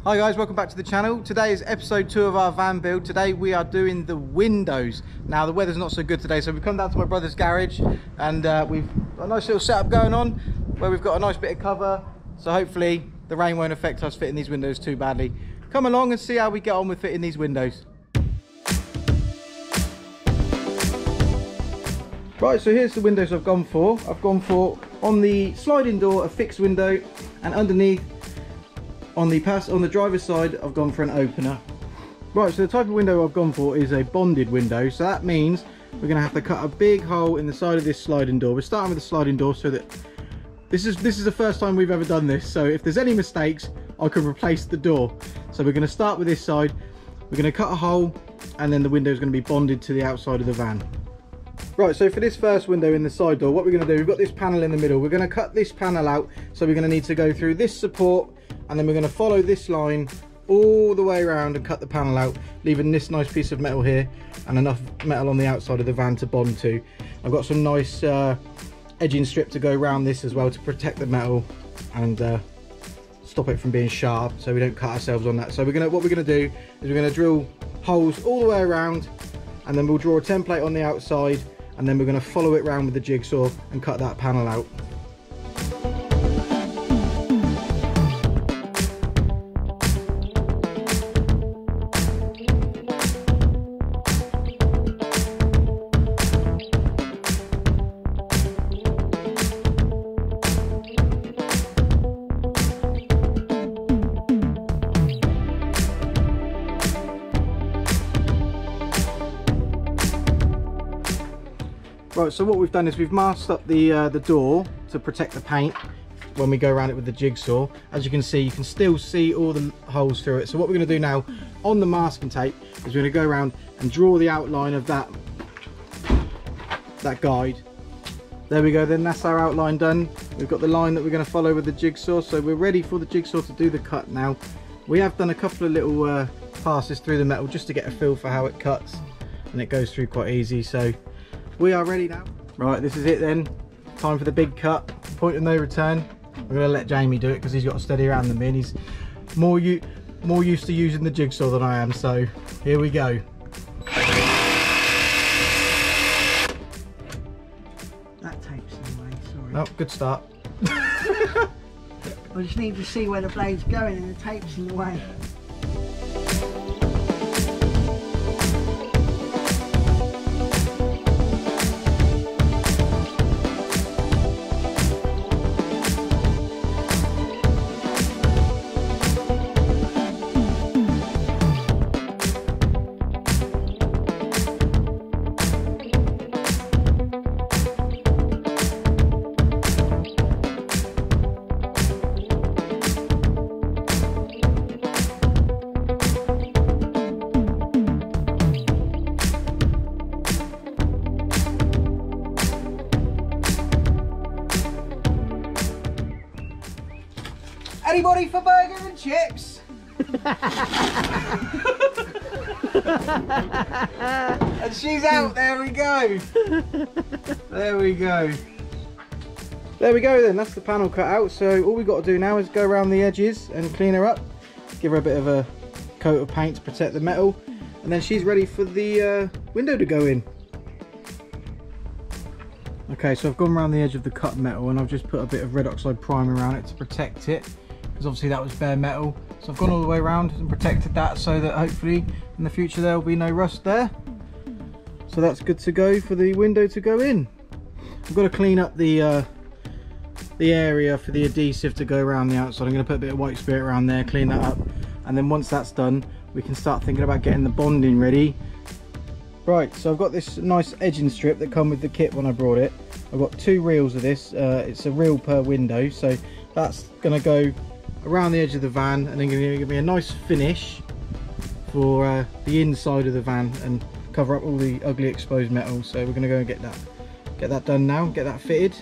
Hi guys, welcome back to the channel. Today is episode 2 of our van build. Today we are doing the windows. Now the weather's not so good today, so we've come down to my brother's garage and we've got a nice little setup going on where we've got a nice bit of cover, so hopefully the rain won't affect us fitting these windows too badly. Come along and see how we get on with fitting these windows. Right, so here's the windows I've gone for. I've gone for, on the sliding door, a fixed window, and underneath on the driver's side I've gone for an opener. Right, so the type of window I've gone for is a bonded window, so that means we're going to have to cut a big hole in the side of this sliding door. We're starting with the sliding door so that this is the first time we've ever done this, so if there's any mistakes I can replace the door. So we're going to start with this side, we're going to cut a hole, and then the window is going to be bonded to the outside of the van. Right, so for this first window in the side door, what we're going to do, we've got this panel in the middle. We're going to cut this panel out, so we're going to need to go through this support, and then we're going to follow this line all the way around and cut the panel out, leaving this nice piece of metal here and enough metal on the outside of the van to bond to. I've got some nice edging strip to go around this as well to protect the metal and stop it from being sharp, so we don't cut ourselves on that. So what we're going to do is we're going to drill holes all the way around, and then we'll draw a template on the outside, and then we're going to follow it around with the jigsaw and cut that panel out. Right, so what we've done is we've masked up the door to protect the paint when we go around it with the jigsaw. As you can see, you can still see all the holes through it. So what we're going to do now on the masking tape is we're going to go around and draw the outline of that guide. There we go, then that's our outline done. We've got the line that we're going to follow with the jigsaw, so we're ready for the jigsaw to do the cut now. We have done a couple of little passes through the metal just to get a feel for how it cuts, and it goes through quite easy. So we are ready now. Right, this is it then. Time for the big cut. Point of no return. I'm going to let Jamie do it because he's got a steadier hand than me, and he's more used to using the jigsaw than I am. So here we go. That tape's in the way, sorry. Oh, good start. I just need to see where the blade's going and the tape's in the way. Anybody for burger and chips? And she's out, there we go. There we go. There we go then, that's the panel cut out. So all we've got to do now is go around the edges and clean her up. Give her a bit of a coat of paint to protect the metal. And then she's ready for the window to go in. Okay, so I've gone around the edge of the cut metal and I've just put a bit of red oxide primer around it to protect it, because obviously that was bare metal. So I've gone all the way around and protected that so that hopefully in the future there will be no rust there. So that's good to go for the window to go in. I've got to clean up the area for the adhesive to go around the outside. I'm going to put a bit of white spirit around there, clean that up, and then once that's done we can start thinking about getting the bonding ready. Right, so I've got this nice edging strip that come with the kit when I brought it. I've got 2 reels of this. It's a reel per window, so that's going to go around the edge of the van and then going to give me a nice finish for the inside of the van and cover up all the ugly exposed metal. So we're going to go and get that done now, get that fitted.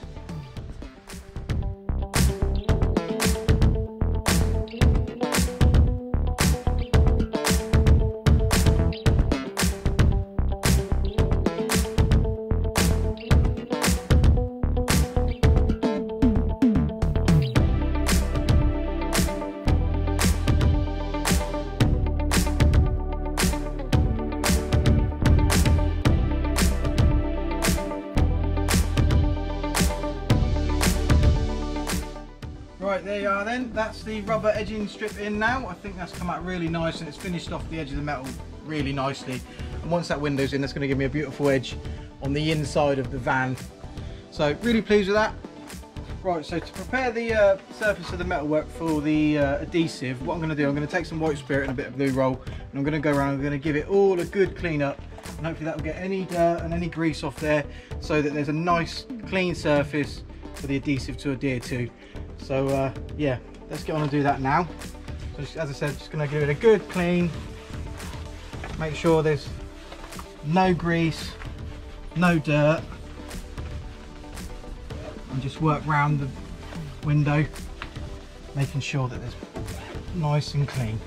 then, that's the rubber edging strip in now. I think that's come out really nice and it's finished off the edge of the metal really nicely. And once that window's in, that's going to give me a beautiful edge on the inside of the van. So really pleased with that. Right, so to prepare the surface of the metalwork for the adhesive, what I'm going to do, I'm going to take some white spirit and a bit of blue roll, and I'm going to go around, I'm going to give it all a good clean up, and hopefully that will get any dirt and any grease off there, so that there's a nice clean surface for the adhesive to adhere to. So yeah, let's get on and do that now. So just, as I said, just going to give it a good clean, make sure there's no grease, no dirt, and just work round the window, making sure that it's nice and clean.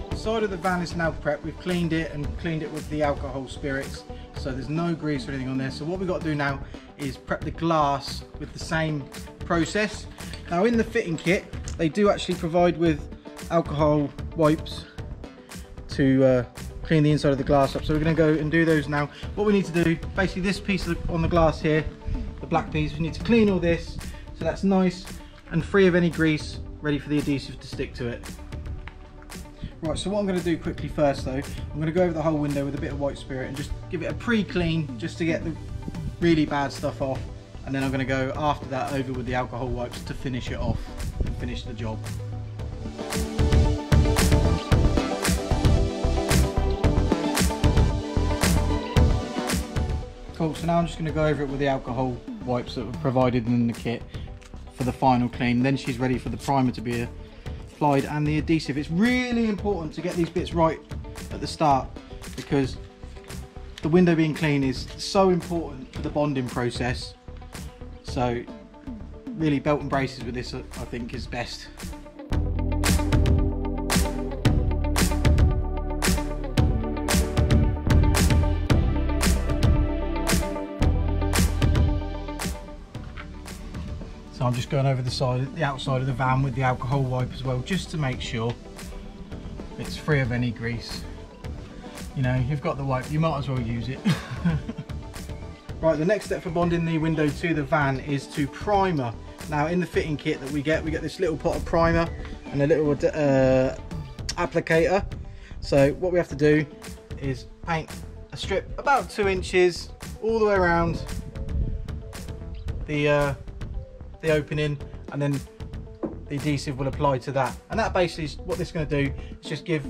The side of the van is now prepped. We've cleaned it and cleaned it with the alcohol spirits, so there's no grease or anything on there. So what we've got to do now is prep the glass with the same process. Now in the fitting kit, they do actually provide with alcohol wipes to clean the inside of the glass up, so we're going to go and do those now. What we need to do, basically this piece on the glass here, the black piece, we need to clean all this so that's nice and free of any grease, ready for the adhesive to stick to it. Right, so what I'm going to do quickly first though, I'm going to go over the whole window with a bit of white spirit and just give it a pre-clean just to get the really bad stuff off, and then I'm going to go after that over with the alcohol wipes to finish it off and finish the job. Cool, so now I'm just going to go over it with the alcohol wipes that were provided in the kit for the final clean. Then she's ready for the primer to be applied and the adhesive. It's really important to get these bits right at the start, because the window being clean is so important for the bonding process. So really belt and braces with this, I think, is best. So I'm just going over the outside of the van with the alcohol wipe as well, just to make sure it's free of any grease. You know, you've got the wipe, you might as well use it. Right, the next step for bonding the window to the van is to primer. Now in the fitting kit that we get this little pot of primer and a little applicator. So what we have to do is paint a strip about 2 inches all the way around the opening, and then the adhesive will apply to that, and that basically is what this is going to do, is just give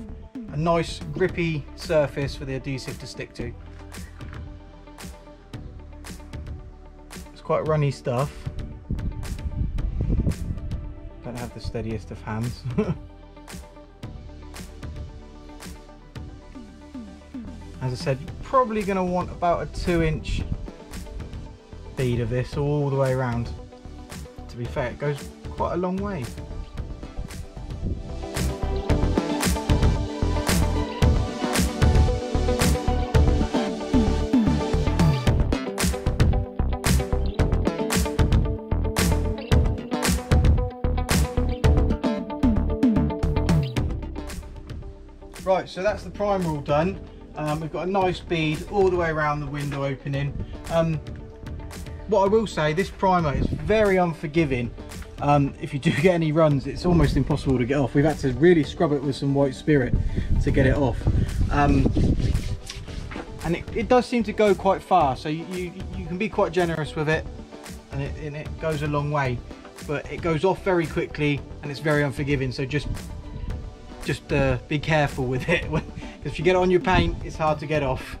a nice grippy surface for the adhesive to stick to. It's quite runny stuff, don't have the steadiest of hands. As I said, you're probably going to want about a 2-inch bead of this all the way around. To be fair, it goes quite a long way. Right, so that's the primer all done. We've got a nice bead all the way around the window opening. What I will say, this primer is very unforgiving. If you do get any runs, it's almost impossible to get off. We've had to really scrub it with some white spirit to get it off. And it does seem to go quite far, so you can be quite generous with it, and it goes a long way. But it goes off very quickly and it's very unforgiving, so just be careful with it, because if you get it on your paint, it's hard to get off.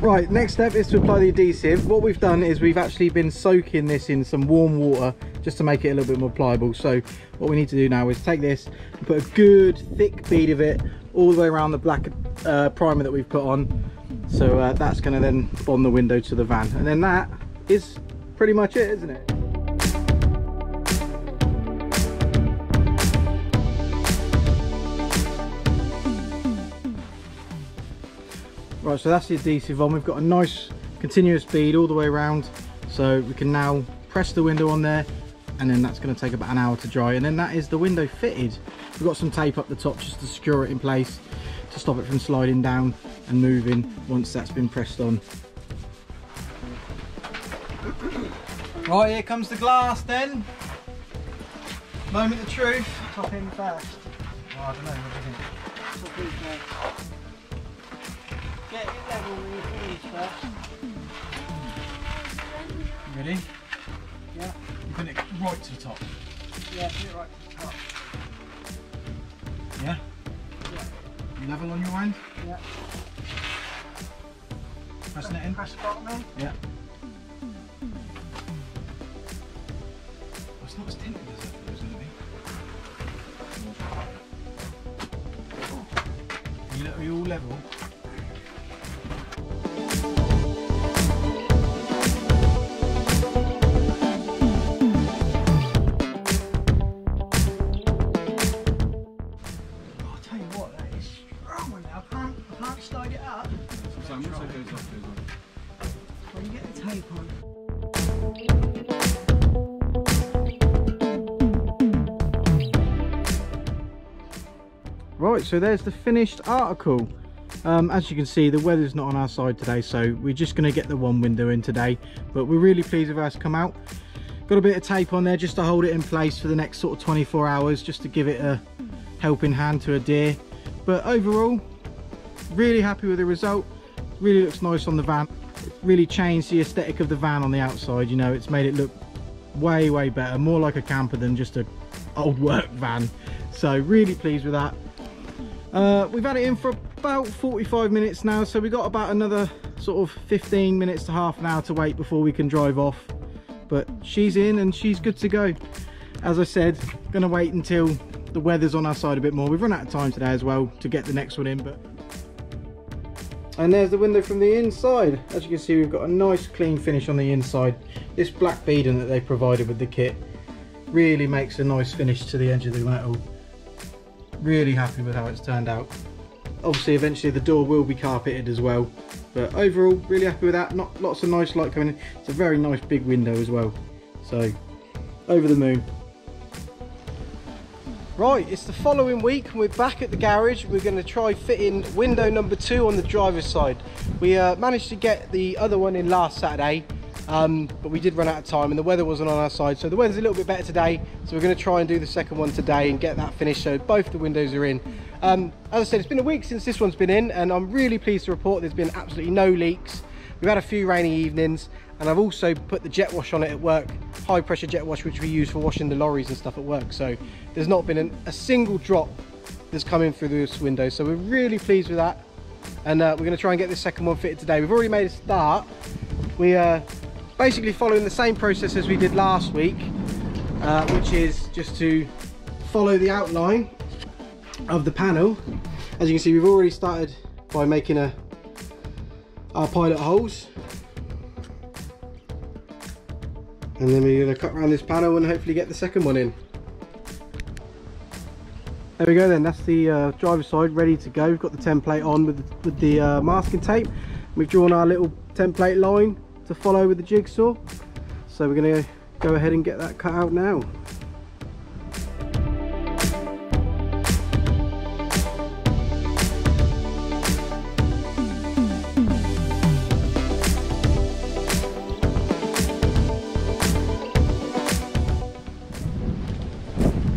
Right, next step is to apply the adhesive. What we've done is we've actually been soaking this in some warm water just to make it a little bit more pliable. So what we need to do now is take this and put a good thick bead of it all the way around the black primer that we've put on. So that's going to then bond the window to the van, and then that is pretty much it, isn't it? Right, so that's the adhesive on. We've got a nice continuous bead all the way around, so we can now press the window on there, and then that's going to take about an hour to dry, and then that is the window fitted. We've got some tape up the top just to secure it in place, to stop it from sliding down and moving once that's been pressed on. Right, here comes the glass then. Moment of truth. Top in first. Oh, I don't know, what do you think? Top in first. Get it level with your finish first. Ready? Yeah. You put it right to the top. Yeah, put it right to the top. Yeah? Yeah. You level on your end? Yeah. Pressing it in? Press the bottom in? Yeah. Oh, it's not as tinted as I thought it was going to be. Are you all level? When you get the tape on. Right, so there's the finished article. As you can see, the weather's not on our side today, so we're just going to get the one window in today, but we're really pleased with how it's come out. Got a bit of tape on there just to hold it in place for the next sort of 24 hours, just to give it a helping hand to adhere. But overall, really happy with the result. Really looks nice on the van. It really changed the aesthetic of the van on the outside. You know, it's made it look way better, more like a camper than just a old work van. So really pleased with that. We've had it in for about 45 minutes now, so we got about another sort of 15 minutes to half an hour to wait before we can drive off. But she's in and she's good to go. As I said, gonna wait until the weather's on our side a bit more. We've run out of time today as well to get the next one in. But and there's the window from the inside. As you can see, we've got a nice clean finish on the inside. This black beading that they provided with the kit really makes a nice finish to the edge of the metal. Really happy with how it's turned out. Obviously eventually the door will be carpeted as well, but overall really happy with that. Not lots of nice light coming in. It's a very nice big window as well, so over the moon. Right, it's the following week and we're back at the garage. We're going to try fitting window number 2 on the driver's side. We managed to get the other one in last Saturday, but we did run out of time and the weather wasn't on our side, so the weather's a little bit better today, so we're going to try and do the second one today and get that finished so both the windows are in. As I said, it's been a week since this one's been in and I'm really pleased to report there's been absolutely no leaks. We've had a few rainy evenings and I've also put the jet wash on it at work, high pressure jet wash, which we use for washing the lorries and stuff at work, so there's not been a single drop that's come in through this window, so we're really pleased with that. And we're going to try and get this second one fitted today. We've already made a start. We are basically following the same process as we did last week, which is just to follow the outline of the panel. As you can see, we've already started by making our pilot holes, and then we're going to cut around this panel and hopefully get the second one in. There we go then, that's the driver's side ready to go. We've got the template on with the masking tape. We've drawn our little template line to follow with the jigsaw, so we're going to go ahead and get that cut out now.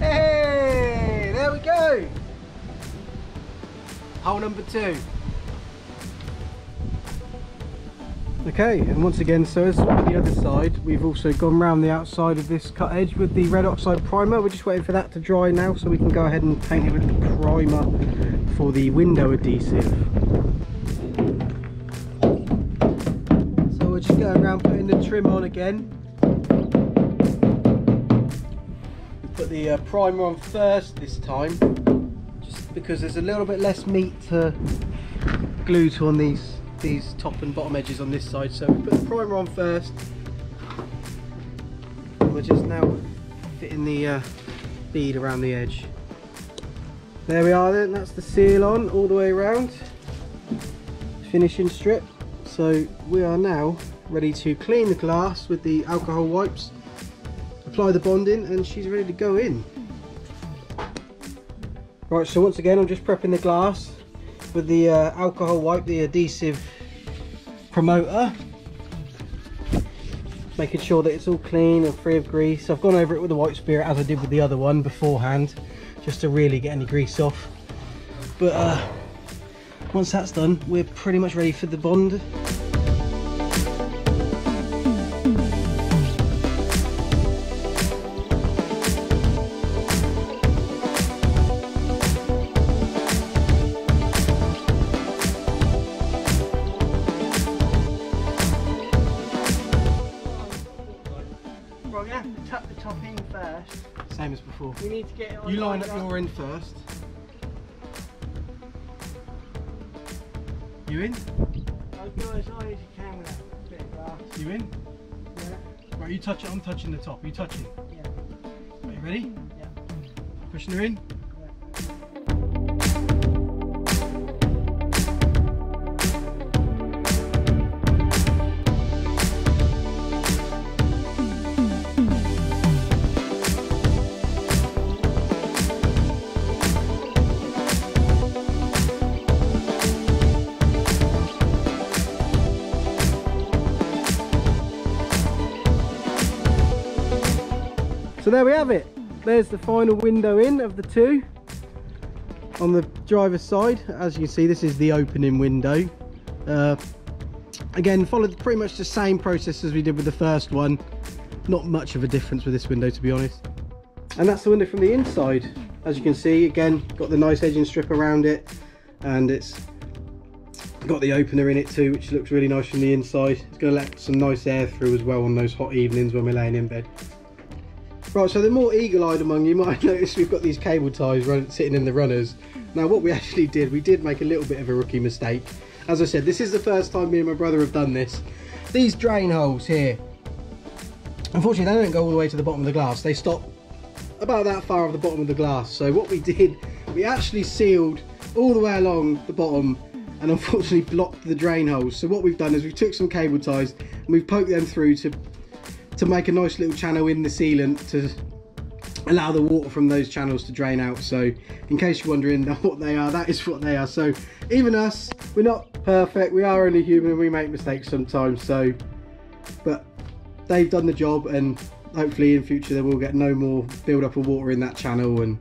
Hey, there we go. Hole number 2. Okay, and once again, so as with the other side, we've also gone round the outside of this cut edge with the red oxide primer. We're just waiting for that to dry now so we can go ahead and paint it with the primer for the window adhesive. So we're just going around putting the trim on again. We put the primer on first this time, just because there's a little bit less meat to glue to on these top and bottom edges on this side, so we put the primer on first and we're just now fitting the bead around the edge. There we are then, that's the seal on all the way around, finishing strip. So we are now ready to clean the glass with the alcohol wipes, apply the bonding, and she's ready to go in. Right, so once again I'm just prepping the glass with the alcohol wipe, the adhesive promoter. making sure that it's all clean and free of grease. I've gone over it with the white spirit as I did with the other one beforehand, just to really get any grease off. But once that's done, we're pretty much ready for the bond. Right, we have to tuck the top in first. Same as before. We need to get it on. You line up your end first. You in? I'll go as high as you can with that bit of glass. You in? Yeah. Right, you touch it, I'm touching the top. You touching? Yeah. Are you ready? Yeah. Pushing her in? So there we have it. There's the final window in of the two on the driver's side. As you can see, this is the opening window. Again, followed pretty much the same process as we did with the first one. Not much of a difference with this window, to be honest. And that's the window from the inside. As you can see, again, got the nice edging strip around it, and it's got the opener in it too, which looks really nice from the inside. It's going to let some nice air through as well on those hot evenings when we're laying in bed. Right, so the more eagle-eyed among you might notice we've got these cable ties sitting in the runners. Now what we actually did, we did make a little bit of a rookie mistake. As I said, this is the first time me and my brother have done this. These drain holes here, unfortunately they don't go all the way to the bottom of the glass. They stop about that far off the bottom of the glass. So what we did, we actually sealed all the way along the bottom and unfortunately blocked the drain holes. So what we've done is we took some cable ties and we've poked them through to make a nice little channel in the sealant to allow the water from those channels to drain out. So in case you're wondering what they are, that is what they are. So even us, we're not perfect, we are only human, we make mistakes sometimes, so but they've done the job, and hopefully in future they will get no more build up of water in that channel and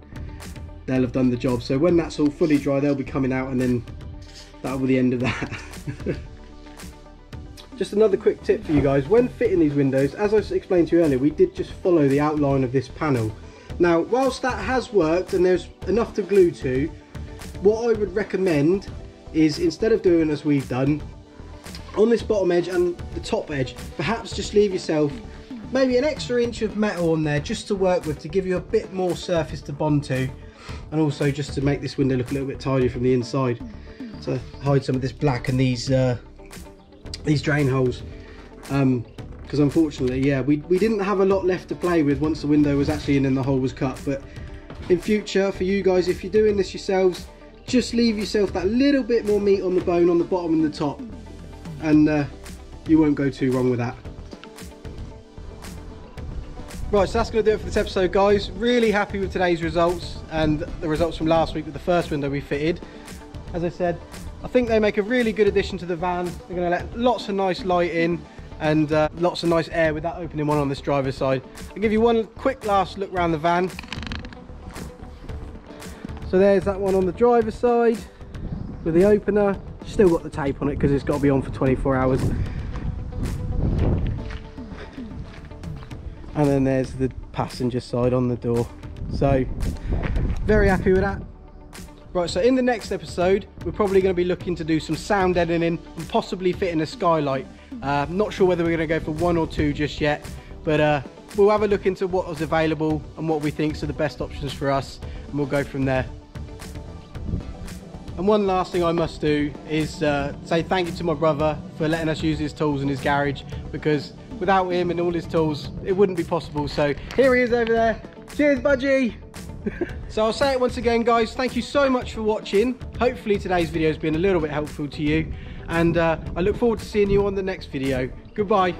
they'll have done the job. So when that's all fully dry, they'll be coming out, and then that'll be the end of that. Just another quick tip for you guys, when fitting these windows, as I explained to you earlier, we did just follow the outline of this panel. Now, whilst that has worked and there's enough to glue to, what I would recommend is, instead of doing as we've done, on this bottom edge and the top edge, perhaps just leave yourself maybe an extra inch of metal on there just to work with, to give you a bit more surface to bond to, and also just to make this window look a little bit tidier from the inside. So hide some of this black and these drain holes, because unfortunately, yeah, we didn't have a lot left to play with once the window was actually in and the hole was cut. But in future, for you guys, if you're doing this yourselves, just leave yourself that little bit more meat on the bone on the bottom and the top, and you won't go too wrong with that. Right, so that's going to do it for this episode, guys. Really happy with today's results and the results from last week with the first window we fitted. As I said, I think they make a really good addition to the van. They're going to let lots of nice light in and lots of nice air with that opening one on this driver's side. I'll give you one quick last look around the van. So there's that one on the driver's side with the opener. Still got the tape on it because it's got to be on for 24 hours. And then there's the passenger side on the door. So very happy with that. Right, so in the next episode, we're probably going to be looking to do some sound editing and possibly fitting a skylight. Not sure whether we're going to go for one or two just yet, but we'll have a look into what was available and what we think are the best options for us, and we'll go from there. And one last thing I must do is say thank you to my brother for letting us use his tools in his garage, because without him and all his tools, it wouldn't be possible. So here he is over there. Cheers, Budgie! So I'll say it once again, guys, thank you so much for watching. Hopefully today's video has been a little bit helpful to you, and I look forward to seeing you on the next video. Goodbye.